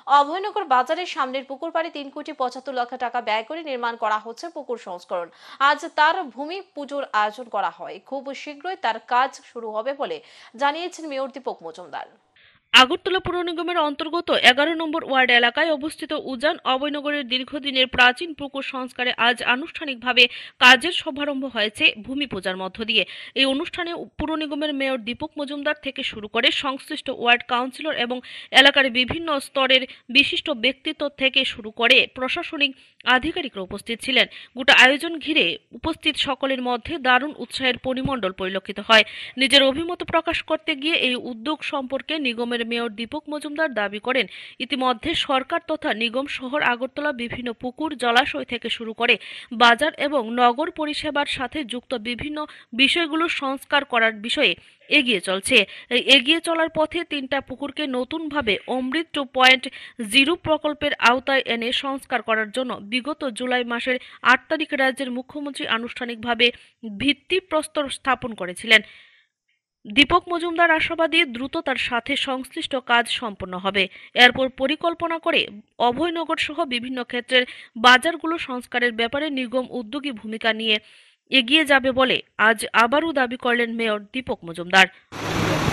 অভয়নগর বাজারের সামনের পুকুর পাড়ে 3,75,00,000 টাকা ব্যয় করে নির্মাণ করা হচ্ছে পুকুর সংস্করণ। আজ তার ভূমি পুজোর আয়োজন করা হয়। খুব শীঘ্রই তার কাজ শুরু হবে বলে জানিয়েছেন মেয়র দীপক মজুমদার। আগরতলা পুর নিগমের অন্তর্গত 11 নম্বর ওয়ার্ড এলাকায় অবস্থিত উজান অভয়নগরের দীর্ঘদিনের প্রাচীন পুকুর সংস্কারে আজ আনুষ্ঠানিকভাবে কাজের শুভারম্ভ হয়েছে ভূমি পূজার মধ্য দিয়ে। এই অনুষ্ঠানে পুর নিগমের মেয়র দীপক মজুমদার থেকে শুরু করে সংশ্লিষ্ট ওয়ার্ড কাউন্সিলর এবং এলাকার বিভিন্ন স্তরের বিশিষ্ট ব্যক্তিত্ব থেকে শুরু করে প্রশাসনিক আধিকারিকরা উপস্থিত ছিলেন। গোটা আয়োজন ঘিরে উপস্থিত সকলের মধ্যে দারুণ উৎসাহের পরিমণ্ডল পরিলক্ষিত হয়। নিজের অভিমত প্রকাশ করতে গিয়ে এই উদ্যোগ সম্পর্কে নিগমের মেয়র দীপক মজুমদার দাবি করেন, ইতিমধ্যে সরকার তথা নিগম শহর আগরতলা বিভিন্ন পুকুর, জলাশয় থেকে শুরু করে বাজার এবং নগর পরিষেবার সাথে যুক্ত বিভিন্ন বিষয়গুলো সংস্কার করার বিষয়ে এগিয়ে চলছে। এই এগিয়ে চলার পথে 3টা পুকুরকে নতুনভাবে অমৃত 2.0 প্রকল্পের আওতায় এনে সংস্কার করার জন্য বিগত জুলাই মাসের 8 তারিখে রাজ্যের মুখ্যমন্ত্রী আনুষ্ঠানিকভাবে ভিত্তিপ্রস্তর স্থাপন করেছিলেন। দীপক মজুমদার আশাবাদী দ্রুততার সাথে সংশ্লিষ্ট কাজ সম্পন্ন হবে। এরপর পরিকল্পনা করে অভয়নগর সহ বিভিন্ন ক্ষেত্রের বাজারগুলো সংস্কারের ব্যাপারে নিগম উদ্যোগী ভূমিকা নিয়ে এগিয়ে যাবে বলে আজ আবারও দাবি করলেন মেয়র দীপক মজুমদার।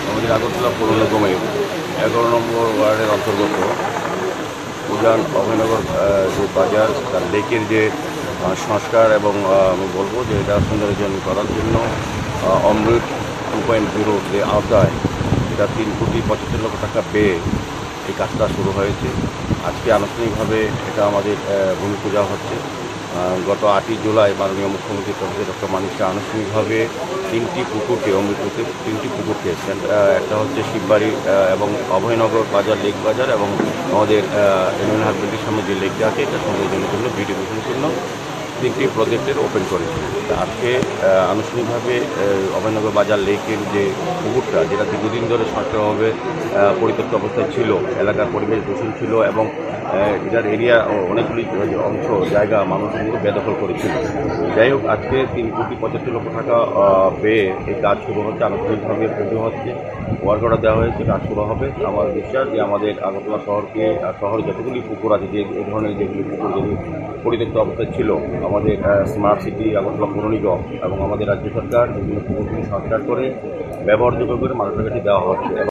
আমাদের আগরতলা পৌর নিগমের 11 নম্বর ওয়ার্ডের অন্তর্গত উজান অভয়নগর যে বাজার, তার লেকের যে সংস্কার এবং আমি বলবো যে এটা সৌন্দর্যায়ন করার জন্য অমৃত 2.0 যে আওতায় এটা 3,75,00,000 টাকা ব্যয়ে এই কাজটা শুরু হয়েছে। আজকে আনুষ্ঠানিকভাবে এটা আমাদের ভূমি পূজা হচ্ছে। গত 8ই জুলাই মাননীয় মুখ্যমন্ত্রী প্রফেসর ডক্টর মানিক শাহ আনুষ্ঠানিকভাবে 3টি পুকুরকে অমৃততে 3টি পুকুরকে একটা হচ্ছে শিববাড়ি এবং অভয়নগর বাজার, লেক বাজার এবং আমাদের ইউনিয়ন হাসপাতালের সামনে যে লেকটা আছে এটা সৌন্দর্যের জন্য, বিউটিফিকেশনের জন্য 3টি প্রজেক্টের ওপেন করেছি। আজকে আনুষ্ঠানিকভাবে অভয়নগর বাজার লেকের যে পুকুরটা, যেটা দীর্ঘদিন ধরে সরকারভাবে পরিত্যক্ত অবস্থায় ছিল, এলাকার পরিবেশ দূষণ ছিল এবং এটার এরিয়া অনেকগুলি অংশ জায়গা মানুষ কিন্তু বেদখল করেছিল। যাই হোক, আজকে 3,75,00,000 টাকা ব্যয়ে এই কাজ শুরু হচ্ছে, আনুষ্ঠানিকভাবে পুজো হচ্ছে, ওয়ার্ক অর্ডার দেওয়া হয়েছে, কাজ শুরু হবে। আমার বিশ্বাস যে আমাদের আগরতলা শহরে যতগুলি পুকুর আছে, যে এই ধরনের যেগুলি পুকুর যেগুলি পরিত্যক্ত অবস্থায় ছিল, আমাদের স্মার্ট সিটি আগরতলা পৌর নিগম এবং আমাদের রাজ্য সরকার বিভিন্ন পুকুরগুলি সংস্কার করে ব্যবহারযোগ্য করে মানুষের কাছে দেওয়া হচ্ছে।